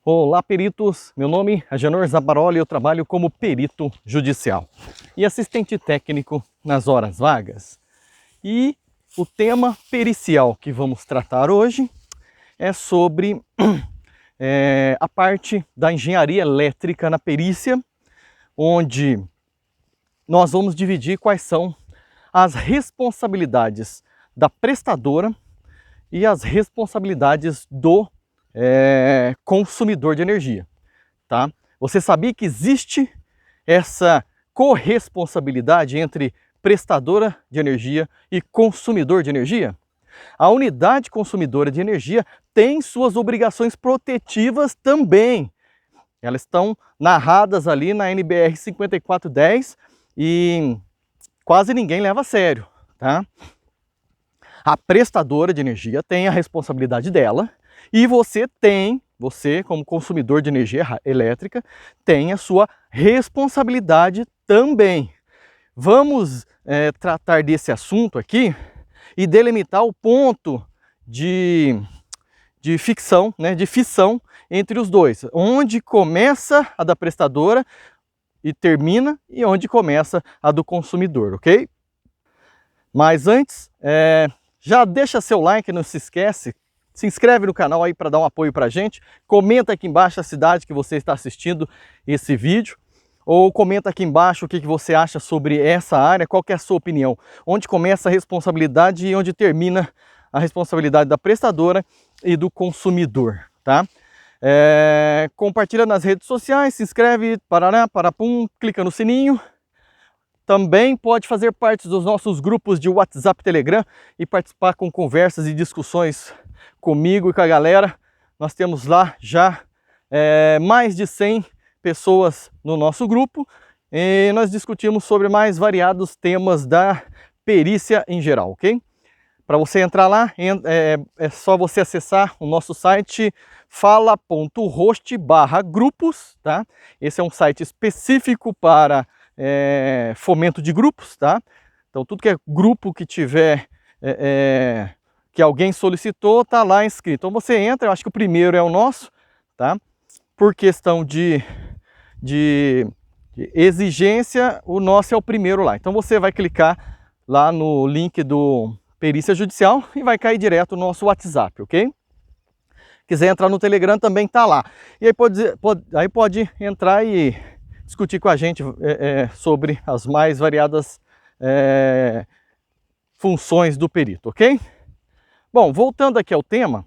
Olá, peritos! Meu nome é Agenor Zabaroli e eu trabalho como perito judicial e assistente técnico nas horas vagas. E o tema pericial que vamos tratar hoje é sobre a parte da engenharia elétrica na perícia, onde nós vamos dividir quais são as responsabilidades da prestadora e as responsabilidades do consumidor de energia, tá? Você sabia que existe essa corresponsabilidade entre prestadora de energia e consumidor de energia? A unidade consumidora de energia tem suas obrigações protetivas também. Elas estão narradas ali na NBR 5410 e quase ninguém leva a sério, tá? A prestadora de energia tem a responsabilidade dela e você como consumidor de energia elétrica, tem a sua responsabilidade também. Vamos tratar desse assunto aqui e delimitar o ponto de fissão entre os dois. Onde começa a da prestadora e termina e onde começa a do consumidor, ok? Mas antes, já deixa seu like, não se esquece. Se inscreve no canal aí para dar um apoio para a gente. Comenta aqui embaixo a cidade que você está assistindo esse vídeo. Ou comenta aqui embaixo o que você acha sobre essa área, qual que é a sua opinião. Onde começa a responsabilidade e onde termina a responsabilidade da prestadora e do consumidor, tá? Compartilha nas redes sociais, se inscreve, parará, parapum, clica no sininho. Também pode fazer parte dos nossos grupos de WhatsApp, Telegram e participar com conversas e discussões comigo e com a galera. Nós temos lá já mais de 100 pessoas no nosso grupo e nós discutimos sobre mais variados temas da perícia em geral, ok? Para você entrar lá, é só você acessar o nosso site fala.host/grupos, tá? Esse é um site específico para fomento de grupos, tá? Então tudo que é grupo que tiver que alguém solicitou, tá lá inscrito. Então você entra, eu acho que o primeiro é o nosso, tá? Por questão de exigência, o nosso é o primeiro lá. Então você vai clicar lá no link do Perícia Judicial e vai cair direto no nosso WhatsApp, ok? Quiser entrar no Telegram também tá lá. E aí pode entrar e discutir com a gente sobre as mais variadas funções do perito, ok? Bom, voltando aqui ao tema,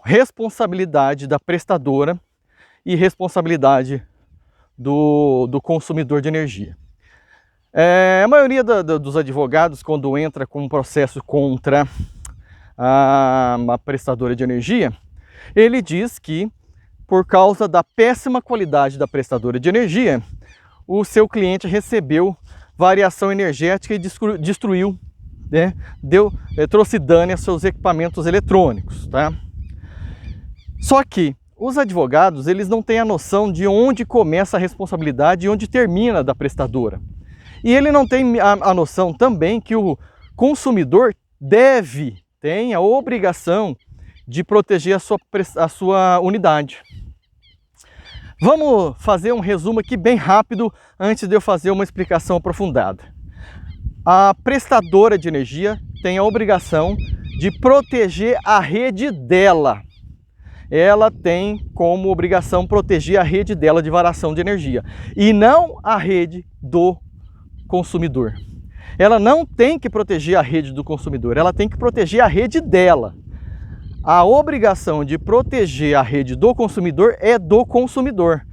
responsabilidade da prestadora e responsabilidade do consumidor de energia. A maioria dos advogados, quando entra com um processo contra uma prestadora de energia, ele diz que por causa da péssima qualidade da prestadora de energia, o seu cliente recebeu variação energética e destruiu, trouxe dano aos seus equipamentos eletrônicos, tá? Só que os advogados, eles não têm a noção de onde começa a responsabilidade e onde termina da prestadora. E ele não tem a noção também que o consumidor tem a obrigação de proteger a sua unidade. Vamos fazer um resumo aqui bem rápido antes de eu fazer uma explicação aprofundada. A prestadora de energia tem a obrigação de proteger a rede dela. Ela tem como obrigação proteger a rede dela de variação de energia e não a rede do consumidor. Ela não tem que proteger a rede do consumidor, ela tem que proteger a rede dela. A obrigação de proteger a rede do consumidor é do consumidor.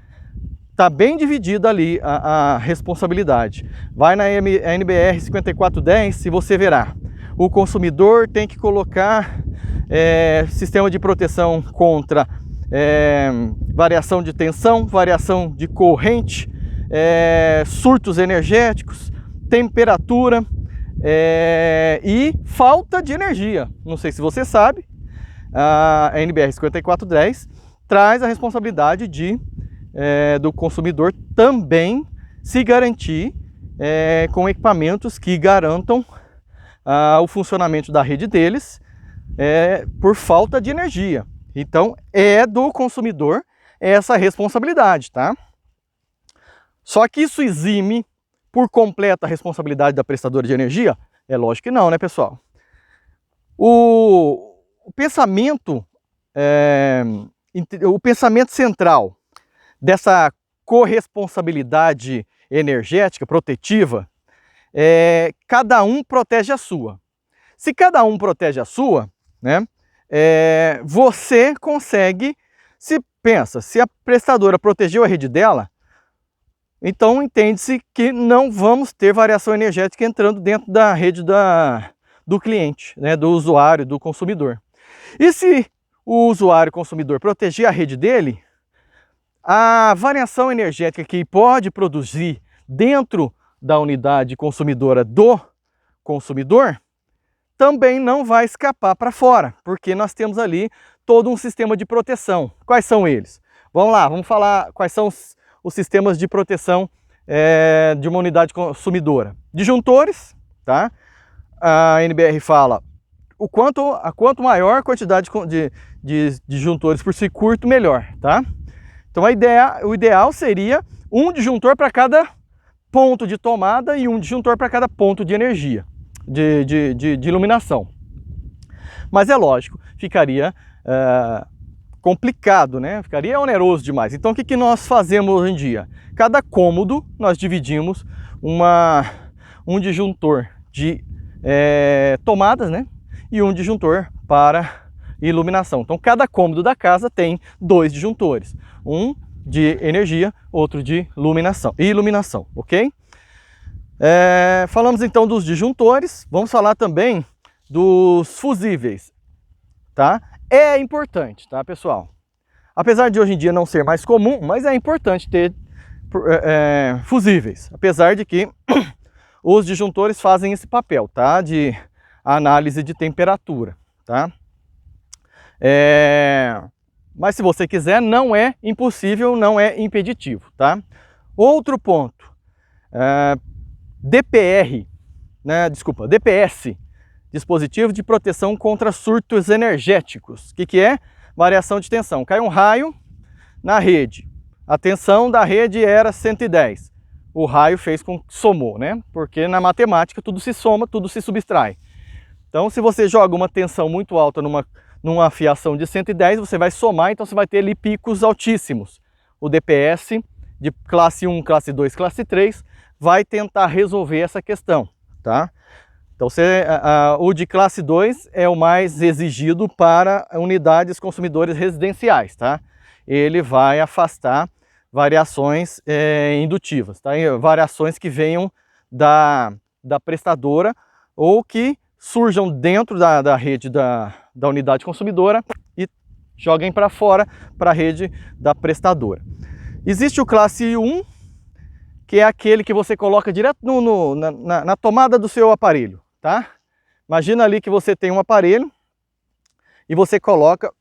Está bem dividida ali a responsabilidade. Vai na NBR 5410 e você verá. O consumidor tem que colocar sistema de proteção contra variação de tensão, variação de corrente, surtos energéticos, temperatura e falta de energia. Não sei se você sabe, a NBR 5410 traz a responsabilidade do consumidor também se garantir com equipamentos que garantam o funcionamento da rede deles por falta de energia. Então é do consumidor essa responsabilidade, tá? Só que isso exime por completo a responsabilidade da prestadora de energia? É lógico que não, né, pessoal? O pensamento central dessa corresponsabilidade energética protetiva cada um protege a sua. Se cada um protege a sua, né, você consegue, se a prestadora protegeu a rede dela, então entende-se que não vamos ter variação energética entrando dentro da rede do cliente, né, do usuário, do consumidor. E se o usuário consumidor proteger a rede dele, a variação energética que pode produzir dentro da unidade consumidora do consumidor também não vai escapar para fora, porque nós temos ali todo um sistema de proteção. Quais são eles? Vamos lá, vamos falar quais são os sistemas de proteção de uma unidade consumidora. Disjuntores, tá? A NBR fala quanto maior a quantidade de disjuntores por circuito, melhor, tá? Então o ideal seria um disjuntor para cada ponto de tomada e um disjuntor para cada ponto de energia, de iluminação. Mas é lógico, ficaria complicado, né? Ficaria oneroso demais. Então o que nós fazemos hoje em dia? Cada cômodo nós dividimos um disjuntor de tomadas, né? E um disjuntor para iluminação. Então cada cômodo da casa tem 2 disjuntores, um de energia, outro de iluminação, ok? Falamos então dos disjuntores, vamos falar também dos fusíveis, tá? É importante, tá, pessoal? Apesar de hoje em dia não ser mais comum, mas é importante ter fusíveis, apesar de que os disjuntores fazem esse papel, tá? De análise de temperatura, tá? Mas se você quiser, não é impossível, não é impeditivo, tá? Outro ponto, DPR, né? Desculpa, DPS, dispositivo de proteção contra surtos energéticos. O que é? Variação de tensão. Cai um raio na rede, a tensão da rede era 110. O raio somou, né? Porque na matemática tudo se soma, tudo se subtrai. Então se você joga uma tensão muito alta numa fiação de 110, você vai somar, então você vai ter ali picos altíssimos. O DPS de classe 1, classe 2, classe 3 vai tentar resolver essa questão, tá? Então o de classe 2 é o mais exigido para unidades consumidores residenciais, tá? Ele vai afastar variações indutivas, tá? Variações que venham da prestadora ou que surjam dentro da rede da unidade consumidora e joguem para fora para a rede da prestadora. Existe o classe 1, que é aquele que você coloca direto na tomada do seu aparelho, tá? Imagina ali que você tem um aparelho e você coloca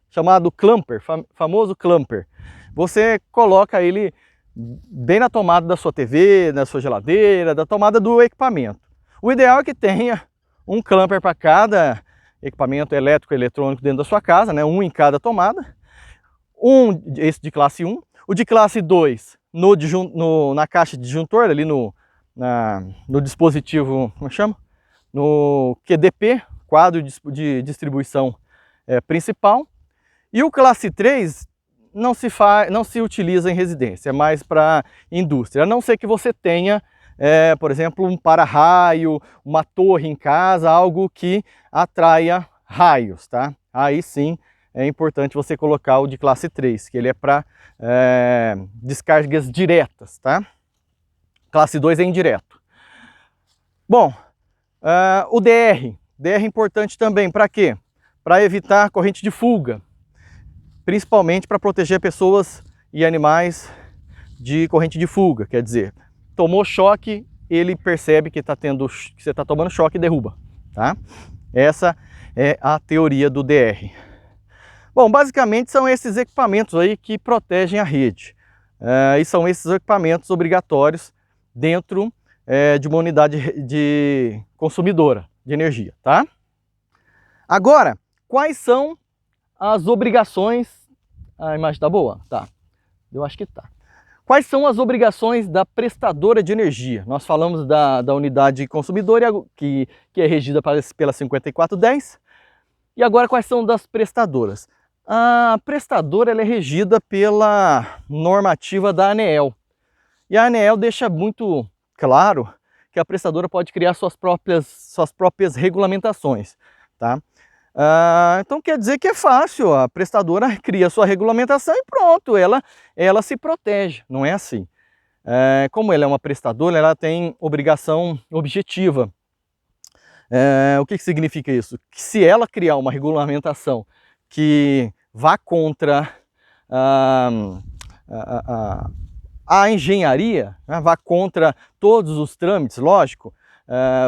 chamado clamper, famoso clamper. Você coloca ele bem na tomada da sua TV, da sua geladeira, da tomada do equipamento. O ideal é que tenha um clamper para cada equipamento elétrico e eletrônico dentro da sua casa, né? Um em cada tomada. Esse de classe 1. O de classe 2 na caixa de disjuntor, ali no dispositivo, como chama? No QDP, quadro de distribuição principal. E o classe 3 não se utiliza em residência, é mais para indústria, a não ser que você tenha, por exemplo, um para-raio, uma torre em casa, algo que atraia raios, tá? Aí sim é importante você colocar o de classe 3, que ele é para descargas diretas, tá? Classe 2 é indireto. Bom, o DR é importante também, para quê? Para evitar corrente de fuga, principalmente para proteger pessoas e animais de corrente de fuga, quer dizer, tomou choque, ele percebe que você está tomando choque e derruba, tá? Essa é a teoria do DR. Bom, basicamente são esses equipamentos aí que protegem a rede. E são esses equipamentos obrigatórios dentro de uma unidade de consumidora de energia, tá? Agora, quais são as obrigações... A imagem tá boa? Tá, eu acho que tá. Quais são as obrigações da prestadora de energia? Nós falamos da unidade consumidora, que é regida pela 5410. E agora, quais são das prestadoras? A prestadora ela é regida pela normativa da ANEEL. E a ANEEL deixa muito claro que a prestadora pode criar suas próprias regulamentações, tá? Então quer dizer que é fácil, a prestadora cria sua regulamentação e pronto, ela se protege, não é assim. Como ela é uma prestadora, ela tem obrigação objetiva. O que significa isso? Que se ela criar uma regulamentação que vá contra a engenharia, né, vá contra todos os trâmites, lógico,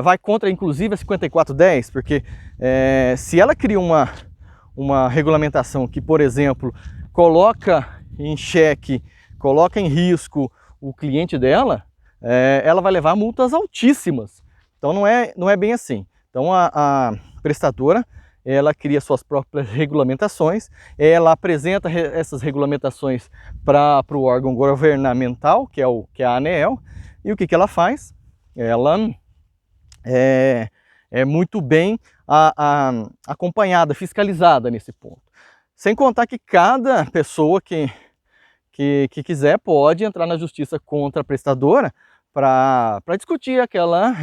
vai contra inclusive a 5410, porque se ela cria uma regulamentação que, por exemplo, coloca em xeque, coloca em risco o cliente dela, ela vai levar multas altíssimas. Então não é bem assim. Então a prestadora, ela cria suas próprias regulamentações, ela apresenta essas regulamentações para o órgão governamental, que é a ANEEL, e o que ela faz? Ela é muito bem acompanhada, fiscalizada nesse ponto. Sem contar que cada pessoa que quiser pode entrar na justiça contra a prestadora para discutir aquela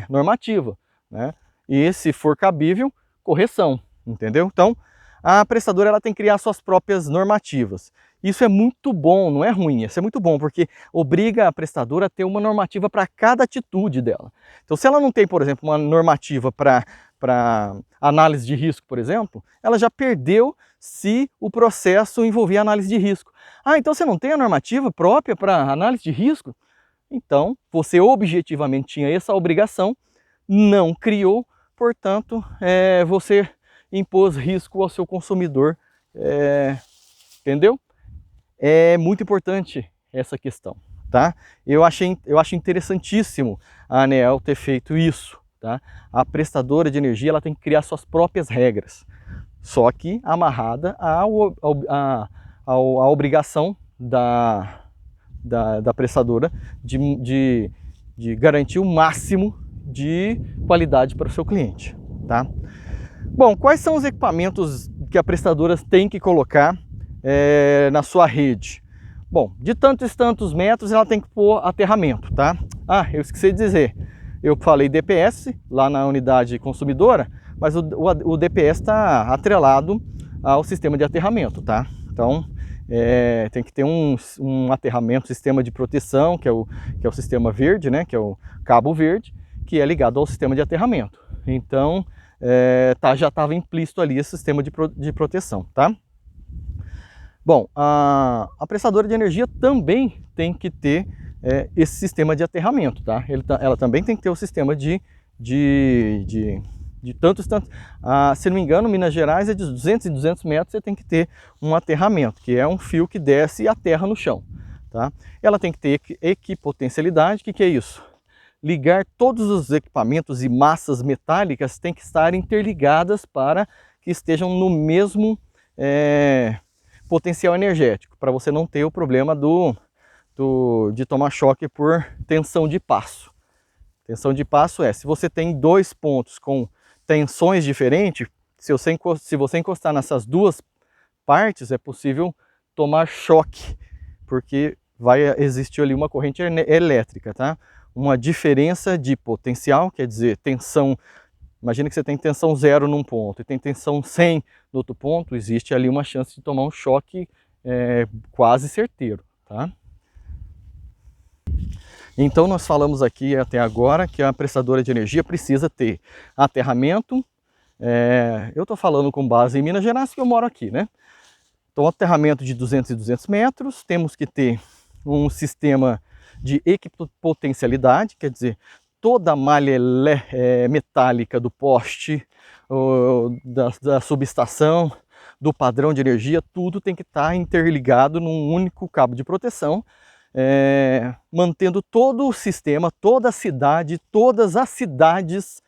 normativa, né? E se for cabível, correção, entendeu? Então, a prestadora ela tem que criar suas próprias normativas. Isso é muito bom, não é ruim, isso é muito bom, porque obriga a prestadora a ter uma normativa para cada atitude dela. Então, se ela não tem, por exemplo, uma normativa para análise de risco, por exemplo, ela já perdeu se o processo envolver análise de risco. Então você não tem a normativa própria para análise de risco? Então, você objetivamente tinha essa obrigação, não criou, portanto, você impôs risco ao seu consumidor, entendeu? É muito importante essa questão, tá? Eu acho interessantíssimo a ANEEL ter feito isso, tá? A prestadora de energia ela tem que criar suas próprias regras, só que amarrada à obrigação da prestadora de garantir o máximo de qualidade para o seu cliente, tá? Bom, quais são os equipamentos que a prestadora tem que colocar na sua rede? Bom, de tantos e tantos metros ela tem que pôr aterramento, tá? Eu esqueci de dizer, eu falei DPS lá na unidade consumidora, mas o DPS está atrelado ao sistema de aterramento, tá? Então, tem que ter um aterramento, sistema de proteção, que é o sistema verde, né? Que é o cabo verde, que é ligado ao sistema de aterramento. Então, já estava implícito ali esse sistema de proteção, tá? Bom, a prestadora de energia também tem que ter esse sistema de aterramento, tá? Ela também tem que ter o sistema de tantos, se não me engano, Minas Gerais é de 200 e 200 metros, você tem que ter um aterramento, que é um fio que desce e aterra no chão, tá? Ela tem que ter equipotencialidade. O que é isso? Ligar todos os equipamentos e massas metálicas têm que estar interligadas para que estejam no mesmo potencial energético, para você não ter o problema de tomar choque por tensão de passo. Tensão de passo se você tem dois pontos com tensões diferentes, se você encostar nessas duas partes, é possível tomar choque, porque vai existir ali uma corrente elétrica, tá? Uma diferença de potencial, quer dizer, tensão, imagina que você tem tensão 0 num ponto e tem tensão 100 no outro ponto, existe ali uma chance de tomar um choque quase certeiro, tá? Então nós falamos aqui até agora que a prestadora de energia precisa ter aterramento, eu estou falando com base em Minas Gerais, que eu moro aqui, né? Então aterramento de 200 e 200 metros, temos que ter um sistema de equipotencialidade, quer dizer, toda a malha metálica do poste, da subestação, do padrão de energia, tudo tem que estar interligado num único cabo de proteção. mantendo todo o sistema, toda a cidade, todas as cidades,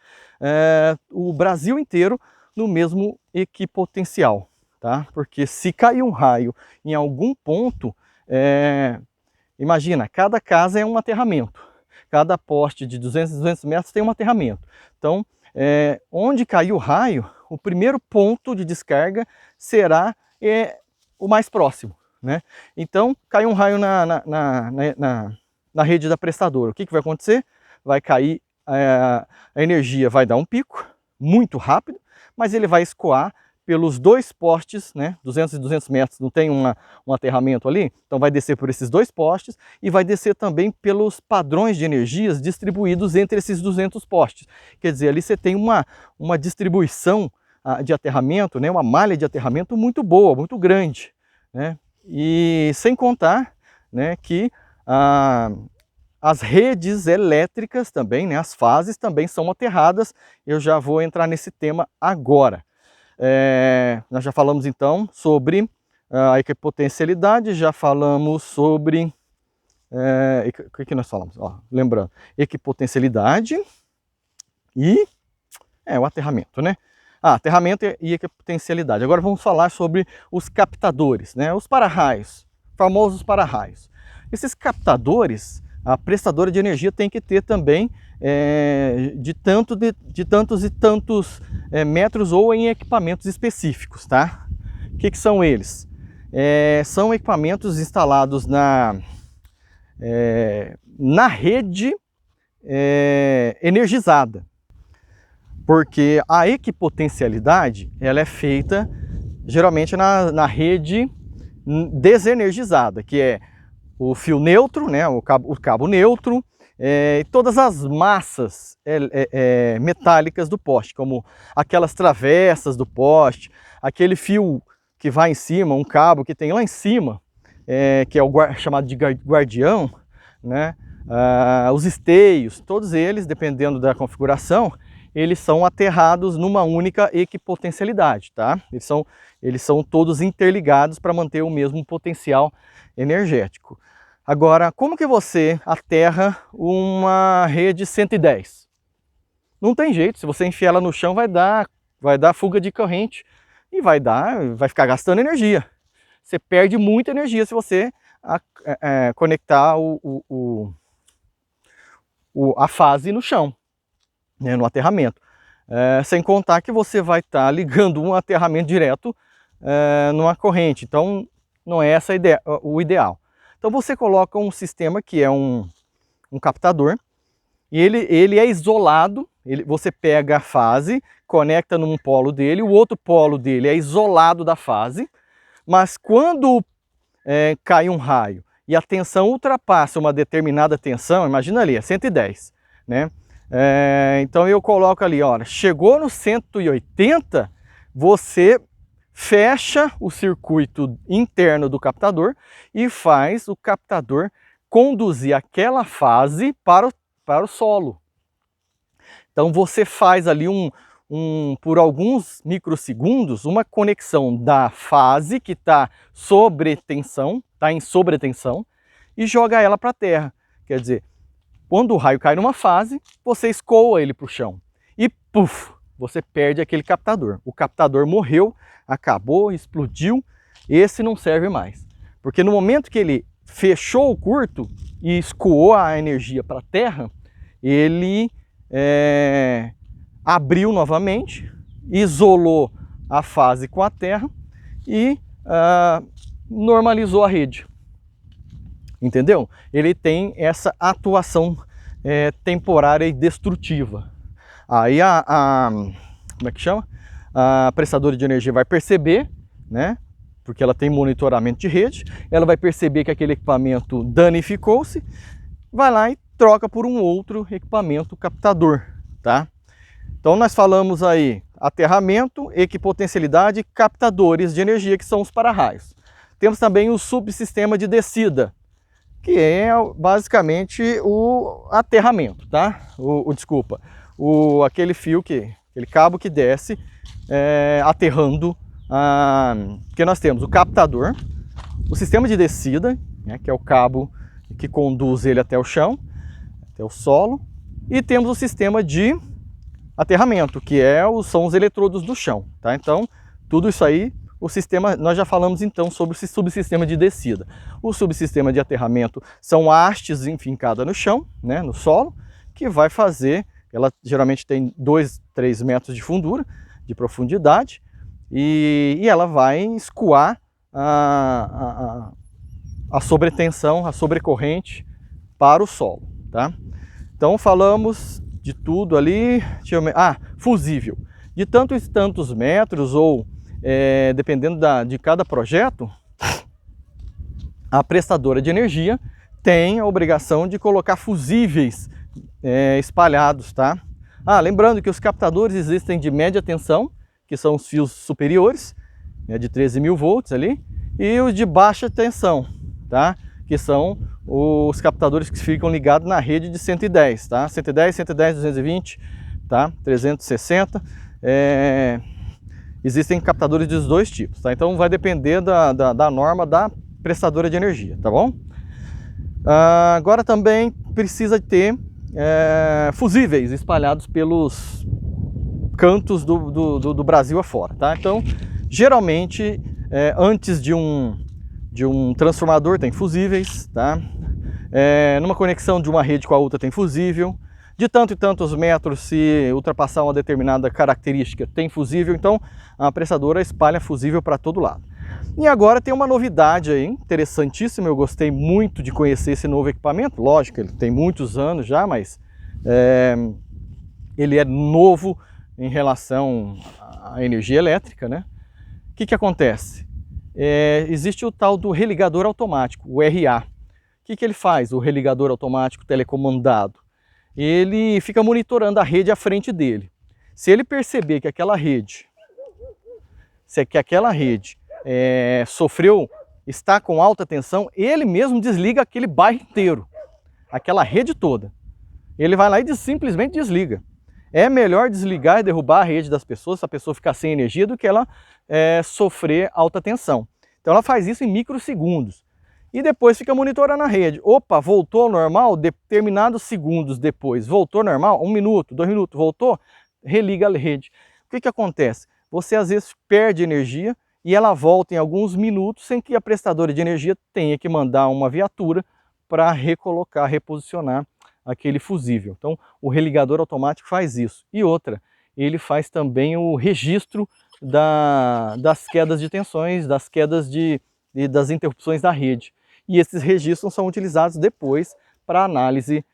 o Brasil inteiro no mesmo equipotencial, tá? Porque se cair um raio em algum ponto, imagina, cada casa é um aterramento, cada poste de 200 metros tem um aterramento. Então, onde cair o raio, o primeiro ponto de descarga será o mais próximo, né? Então, cai um raio na rede da prestadora, o que vai acontecer? Vai cair, a energia vai dar um pico, muito rápido, mas ele vai escoar pelos dois postes, né? 200 e 200 metros, não tem um aterramento ali? Então vai descer por esses dois postes e vai descer também pelos padrões de energias distribuídos entre esses 200 postes. Quer dizer, ali você tem uma distribuição de aterramento, né? Uma malha de aterramento muito boa, muito grande, né? E sem contar, né, que as redes elétricas também, né, as fases também são aterradas. Eu já vou entrar nesse tema agora. Nós já falamos então sobre a equipotencialidade, já falamos sobre... o que nós falamos? Lembrando, equipotencialidade e o aterramento, né? Aterramento e equipotencialidade. Agora vamos falar sobre os captadores, né? Os para-raios, famosos para-raios. Esses captadores, a prestadora de energia tem que ter também de tantos e tantos metros ou em equipamentos específicos, tá? O que são eles? São equipamentos instalados na rede energizada, porque a equipotencialidade ela é feita geralmente na rede desenergizada, que é o fio neutro, né, o cabo neutro, e todas as massas metálicas do poste, como aquelas travessas do poste, aquele fio que vai em cima, um cabo que tem lá em cima, que é o chamado de guardião, né, os esteios, todos eles, dependendo da configuração, eles são aterrados numa única equipotencialidade, tá? Eles são todos interligados para manter o mesmo potencial energético. Agora, como que você aterra uma rede 110? Não tem jeito, se você enfiar ela no chão vai dar fuga de corrente e vai ficar gastando energia. Você perde muita energia se você conectar a fase no chão, né, no aterramento. Sem contar que você vai estar ligando um aterramento direto numa corrente, então não é essa o ideal. Então você coloca um sistema que é um captador, e ele é isolado, você pega a fase, conecta num polo dele, o outro polo dele é isolado da fase, mas quando cai um raio e a tensão ultrapassa uma determinada tensão, imagina ali, é 110, né? Então eu coloco ali, olha, chegou no 180, você fecha o circuito interno do captador e faz o captador conduzir aquela fase para o solo. Então você faz ali por alguns microsegundos uma conexão da fase que está em sobretensão e joga ela para a terra. Quer dizer, quando o raio cai numa fase, você escoa ele para o chão e puf, você perde aquele captador. O captador morreu, acabou, explodiu, esse não serve mais. Porque no momento que ele fechou o curto e escoou a energia para a terra, ele abriu novamente, isolou a fase com a terra e normalizou a rede. Entendeu? Ele tem essa atuação temporária e destrutiva. Aí como é que chama? A prestadora de energia vai perceber, né? Porque ela tem monitoramento de rede, ela vai perceber que aquele equipamento danificou-se, vai lá e troca por um outro equipamento captador, tá? Então nós falamos aí aterramento, equipotencialidade, captadores de energia, que são os para-raios. Temos também o subsistema de descida, que é basicamente o aterramento, tá? Aquele fio, aquele cabo que desce aterrando, porque nós temos o captador, o sistema de descida, né, que é o cabo que conduz ele até o chão, até o solo, e temos o sistema de aterramento, que são os eletrodos do chão, tá? Então, tudo isso aí, o sistema, nós já falamos então sobre o subsistema de descida. O subsistema de aterramento são hastes enfincadas no chão, né, no solo, que vai fazer, ela geralmente tem 2, 3 metros de fundura, de profundidade, e ela vai escoar a sobretensão, a sobrecorrente para o solo, tá? Então falamos de tudo ali, fusível, de tantos e tantos metros, ou dependendo de cada projeto, a prestadora de energia tem a obrigação de colocar fusíveis espalhados, tá? Lembrando que os captadores existem de média tensão, que são os fios superiores, né, de 13.000 volts ali, e os de baixa tensão, tá? Que são os captadores que ficam ligados na rede de 110, tá? 110, 110, 220, tá? 360. Existem captadores dos dois tipos, tá? Então vai depender da norma da prestadora de energia, tá bom? Agora também precisa ter fusíveis espalhados pelos cantos do Brasil afora, tá? Então, geralmente, antes de um transformador tem fusíveis, tá? Numa conexão de uma rede com a outra tem fusível. De tanto e tantos metros, se ultrapassar uma determinada característica, tem fusível. Então, a prestadora espalha fusível para todo lado. E agora tem uma novidade aí, interessantíssima. Eu gostei muito de conhecer esse novo equipamento. Lógico, ele tem muitos anos já, mas ele é novo em relação à energia elétrica, né? O que acontece? Existe o tal do religador automático, o RA. O que ele faz, o religador automático telecomandado? Ele fica monitorando a rede à frente dele. Se ele perceber que aquela rede, está com alta tensão, ele mesmo desliga aquele bairro inteiro, aquela rede toda. Ele vai lá e simplesmente desliga. É melhor desligar e derrubar a rede das pessoas, se a pessoa ficar sem energia, do que ela sofrer alta tensão. Então ela faz isso em microsegundos. E depois fica monitorando a rede. Opa, voltou ao normal, determinados segundos depois. Voltou ao normal, 1 minuto, 2 minutos, voltou, religa a rede. O que acontece? Você às vezes perde energia e ela volta em alguns minutos sem que a prestadora de energia tenha que mandar uma viatura para recolocar, reposicionar aquele fusível. Então o religador automático faz isso. E outra, ele faz também o registro das quedas de tensões, das quedas das interrupções da rede. E esses registros são utilizados depois para análise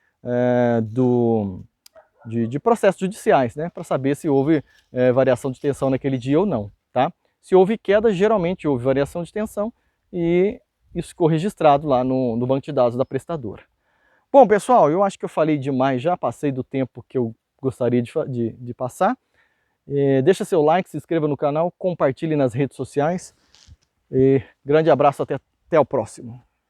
de processos judiciais, né? Para saber se houve variação de tensão naquele dia ou não, tá? Se houve queda, geralmente houve variação de tensão e isso ficou registrado lá no banco de dados da prestadora. Bom, pessoal, eu acho que eu falei demais já, passei do tempo que eu gostaria de passar. Deixa seu like, se inscreva no canal, compartilhe nas redes sociais. Grande abraço, até o próximo.